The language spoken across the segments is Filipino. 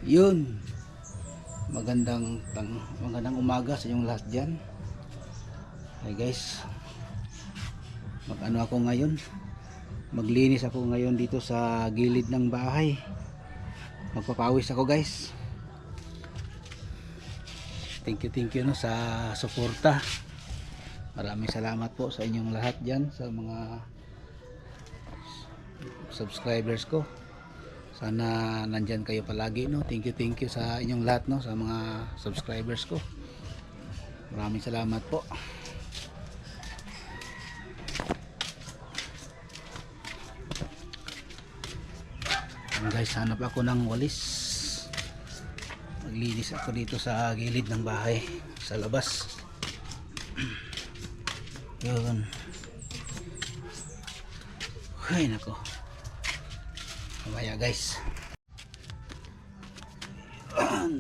Yun, magandang umaga sa inyong lahat dyan. Hey guys, ako ngayon, maglinis ako ngayon dito sa gilid ng bahay. Magpapawis ako guys. Thank you no sa suporta. Maraming salamat po sa inyong lahat dyan, sa mga subscribers ko. Sana nandyan kayo palagi, no. Thank you sa inyong lahat, no, sa mga subscribers ko. Maraming salamat po. Guys, hanap ako ng walis. Maglinis ako dito sa gilid ng bahay, sa labas. Yun. Ay nako. Mamaya guys.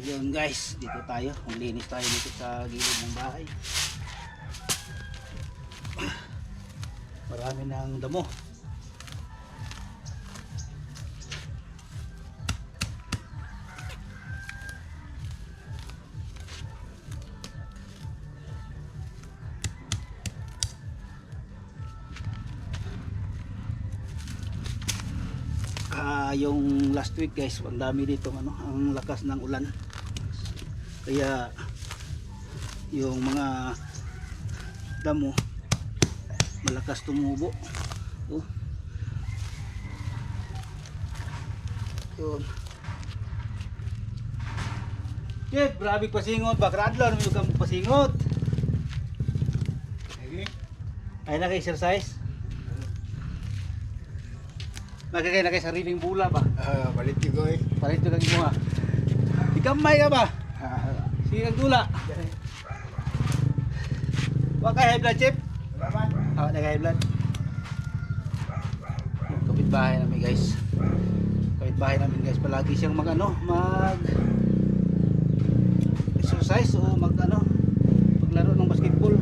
Yun guys, dito tayo. Maglinis tayo dito sa gilid ng bahay. Marami ng damo. Yung last week guys, ang dami dito ang lakas ng ulan, kaya yung mga damo malakas tumubo. Yun. Jeff, grabe pasingot ba? Gradlo, naman yung pasingot. Ay naka-exercise? Magkakay na kay sariling bula ba? Palit ko eh. Palit ko lagi mo ha. Ikamay ka ba? Sige kang dula. Wag kay high blood, Chip? Nag-high blood. Kapitbahay namin guys. Palagi siyang mag exercise o maglaro ng basketball.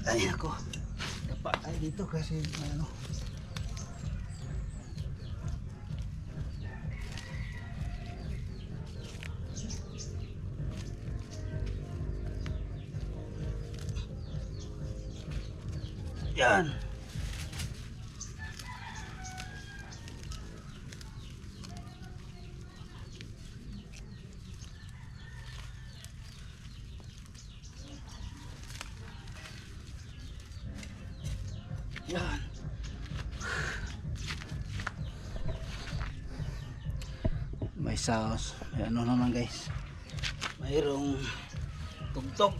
Ay ako, dapa tayo dito kasi yan. Yan. May sauce. May naman guys. Mayroong tugtog.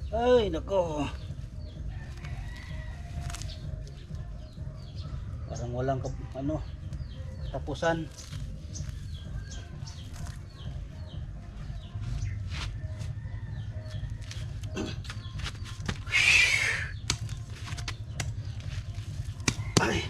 Ay nako. Parang walang tapusan. Ay.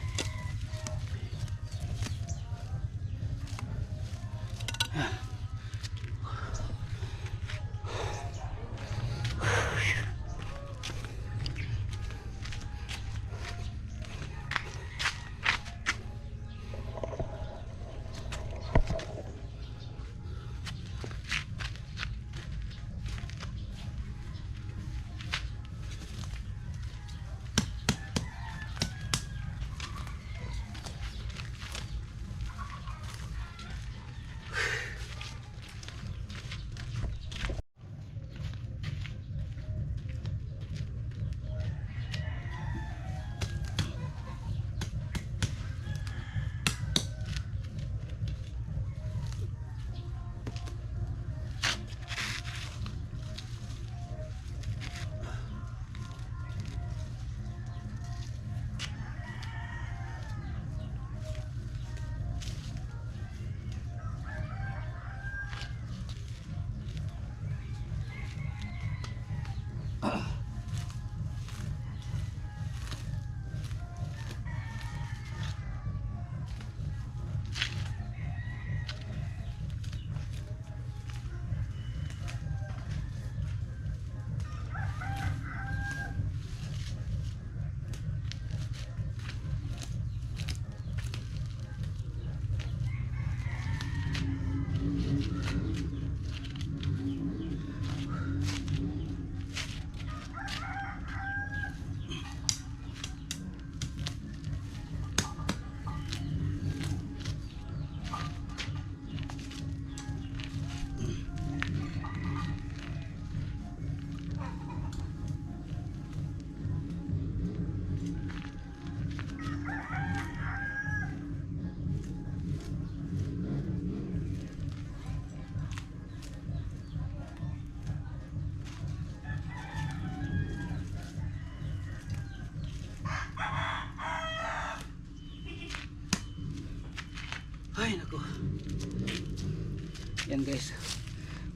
Yan guys,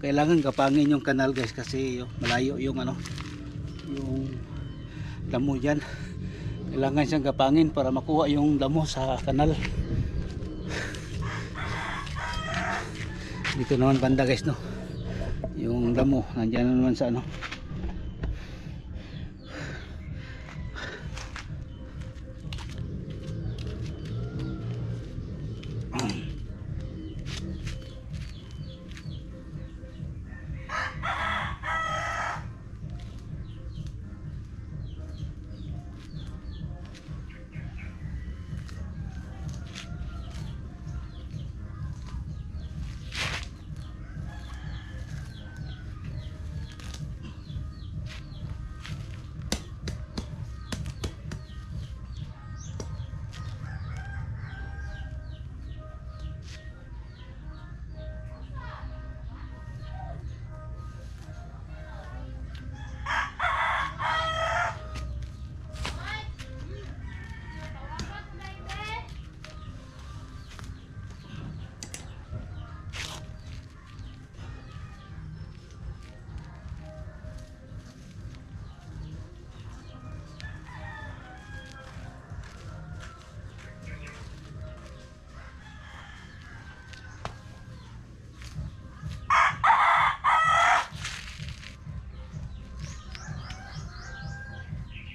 kailangan kapangin yung kanal guys kasi malayo yung yung damo dyan. Kailangan siyang kapangin para makuha yung damo sa kanal. Dito naman banda guys, no, yung damo nandiyan naman sa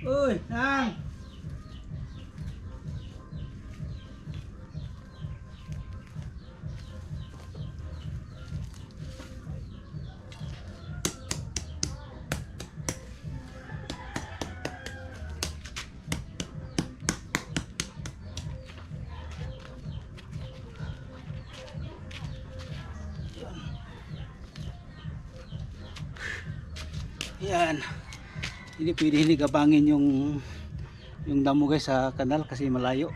Uy, nang. Yan. Hindi pwede hindi kapangin yung damo guys sa kanal kasi malayo.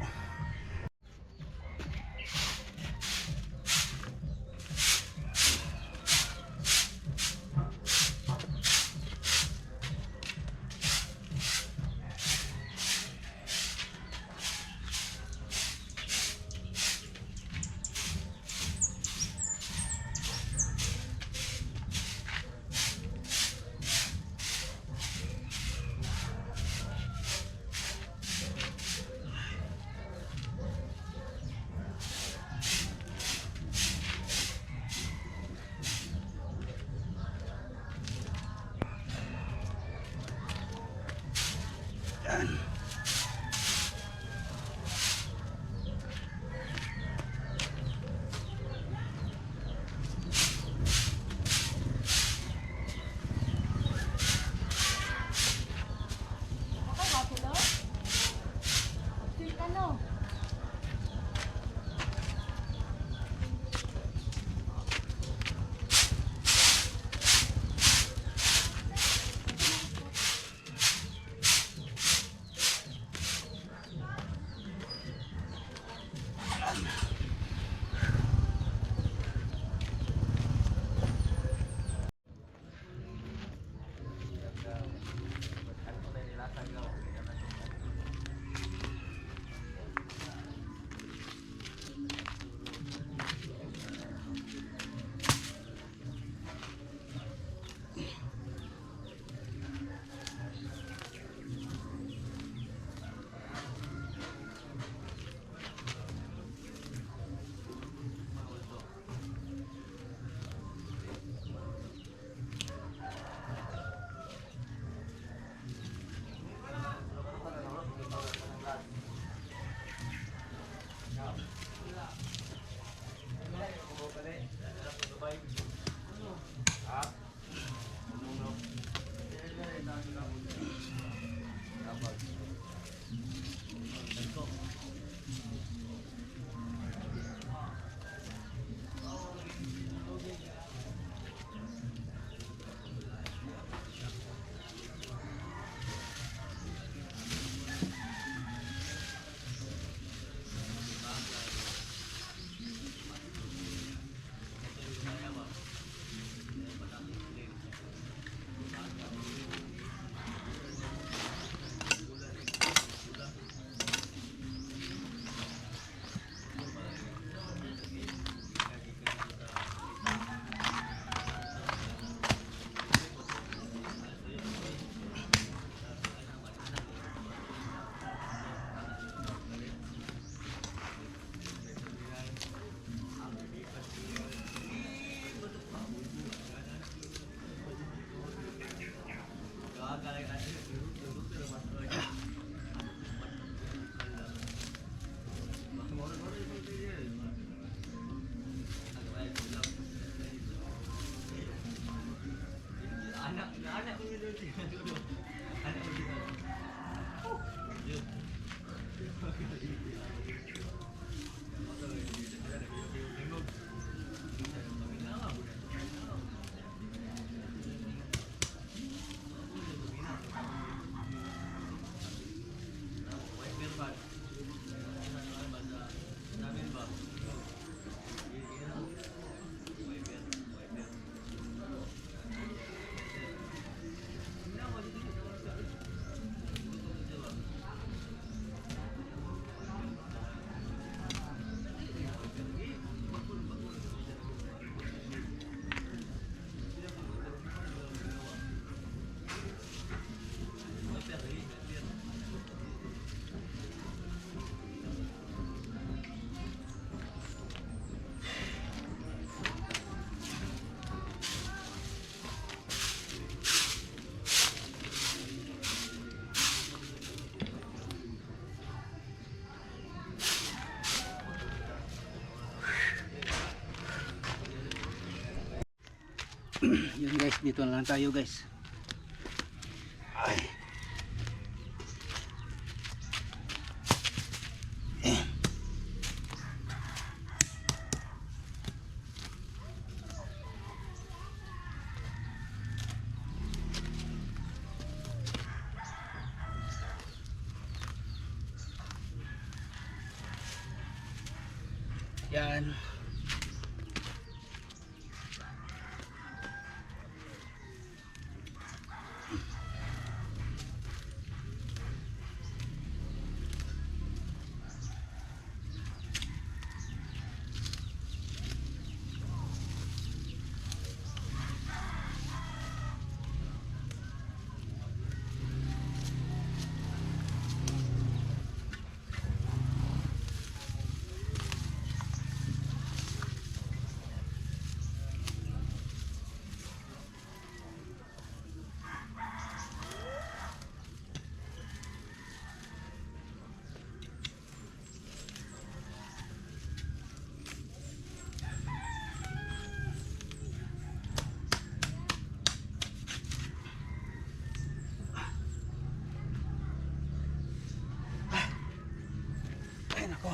Yun guys, dito na lang tayo guys. Ay. Yan. Ay nako.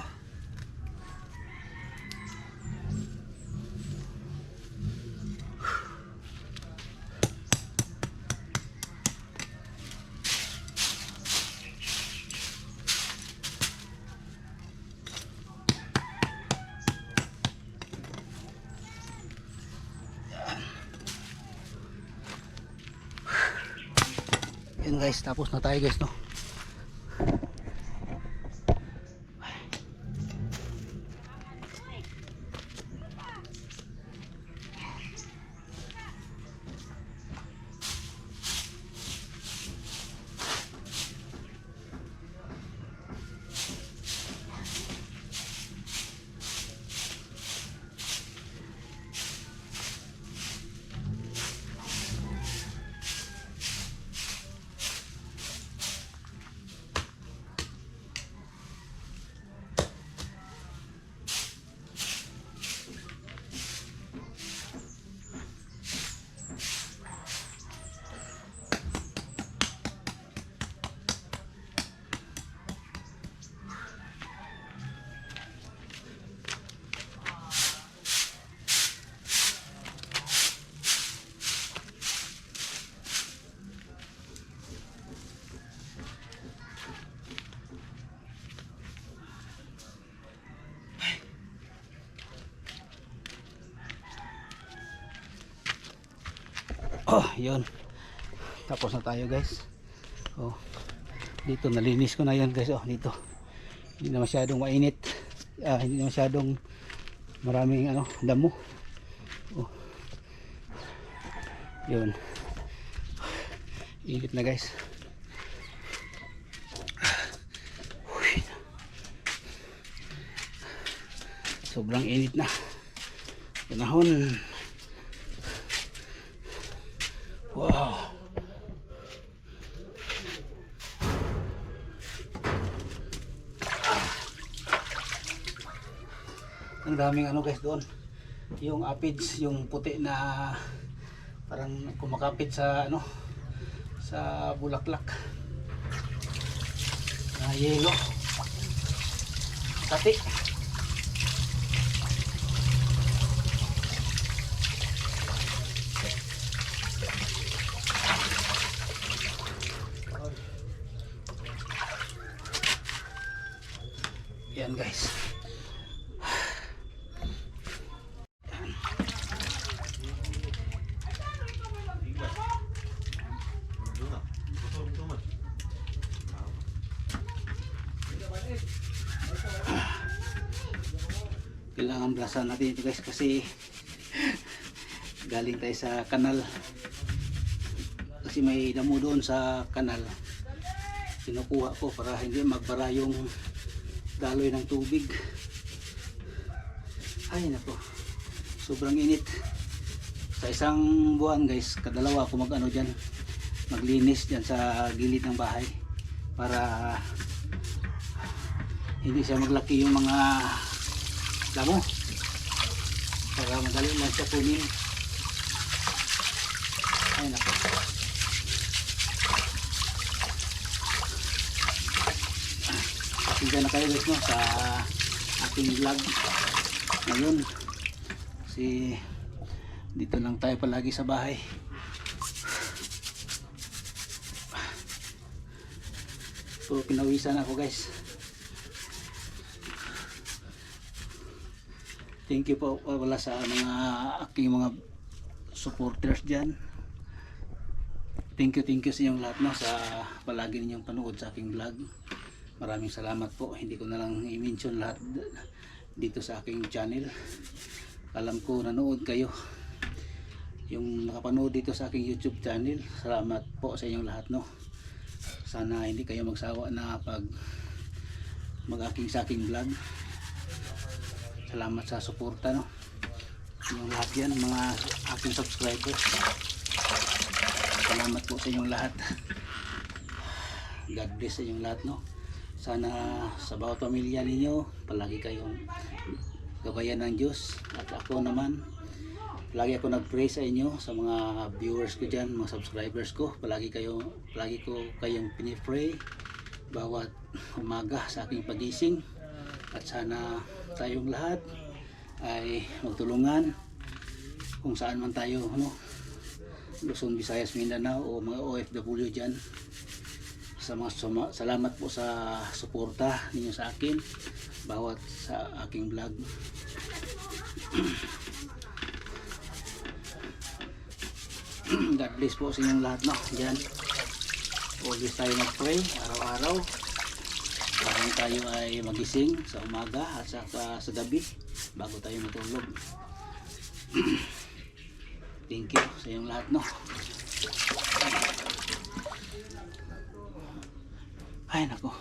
Yan guys, tapos na tayo guys, no. Oh, yun. Tapos na tayo guys. Oh. Dito nalinis ko na yan guys. Oh, dito. Hindi na masyadong mainit. Hindi na masyadong maraming damo. Oh. Yun. Init na guys. Sobrang init na. Panahon. Wow. Ang daming guys doon. Yung aphids, yung puti na parang kumakapit sa sa bulaklak. Na yelo. Kati. Yan guys. Kailangan blasan natin ito guys kasi galing tayo sa kanal. Kasi may damo doon sa kanal. Kinukuha ko para hindi magbara yung daloy ng tubig. Ay nako, sobrang init. Sa isang buwan guys, kadalawa ako dyan, maglinis dyan sa gilid ng bahay para hindi siya maglaki yung mga damo, para madali lang siya kunin. Ay nako. Pasensya na kayo guys, no, sa ating vlog ngayon. Kasi dito lang tayo palagi sa bahay. So pinawisan ako guys. Thank you po wala sa mga aking mga supporters dyan. Thank you sa inyong lahat, no, sa palagi ninyong panood sa aking vlog. Maraming salamat po. Hindi ko na lang i-mention lahat dito sa aking channel. Alam ko nanood kayo. Yung nakapanood dito sa aking YouTube channel, salamat po sa inyong lahat, no. Sana hindi kayo magsawa na pag mag-aking sa aking vlog. Salamat sa suporta, no. Yung lahat yan, mga aking subscribers. Salamat po sa inyong lahat. God bless sa inyong lahat, no. Sana sa bawat pamilya ninyo, palagi kayong gabayan ng Diyos. At ako naman, palagi ako nag-pray sa inyo, sa mga viewers ko dyan, mga subscribers ko. Palagi ko kayong pinipray bawat umaga sa aking pagising. At sana tayong lahat ay magtulungan kung saan man tayo, no, Luzon, Visayas, Mindanao o mga OFW dyan. Salamat po sa suporta ninyo sa akin bawat sa aking vlog. God bless po sa inyong lahat, no, dyan. Always tayo mag-pray araw-araw para tayo ay magising sa umaga at sa gabi bago tayo matulog. Thank you sa inyong lahat, no. Ay nako.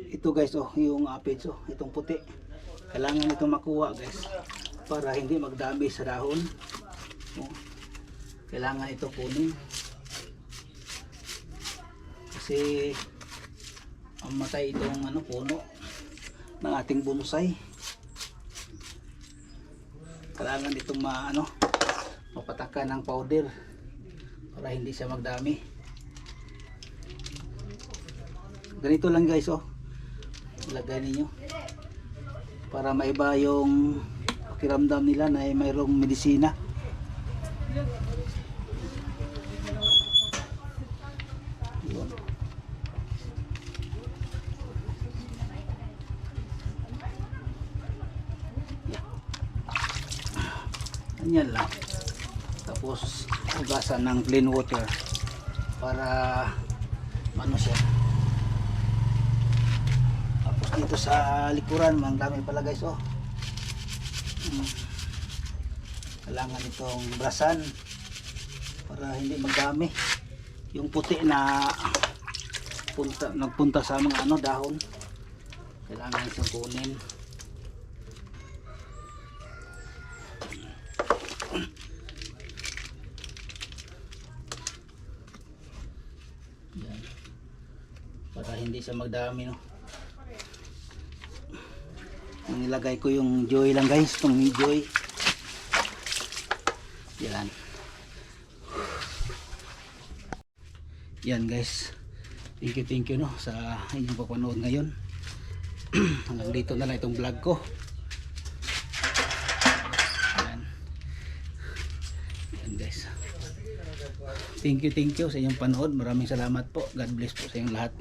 Ito guys, oh, yung aphids, oh, itong puti. Kailangan ito makuha guys para hindi magdami sa dahon. Oh, kailangan ito kunin. Kasi mamatay itong puno ng ating bonsai. Kailangan itong mapatakan ng powder para hindi siya magdami. Ganito lang guys, oh, ilagay ninyo para maiba yung pakiramdam nila na mayroong medisina. Yun. Ganyan lang. Tapos hugasan ng clean water para siya. Dito sa likuran, ang dami pala guys, oh. Kailangan itong brasan para hindi magdami yung puti na nagpunta sa mga dahon. Kailangan itong kunin. Yan. Para hindi siya magdami, no. Nilagay ko yung joy lang guys, itong joy. Yan. Yan guys. Thank you no sa inyong papanood ngayon. Hanggang dito na lang itong vlog ko. Yan. Yan guys. Thank you sa inyong panood. Maraming salamat po. God bless po sa inyong lahat.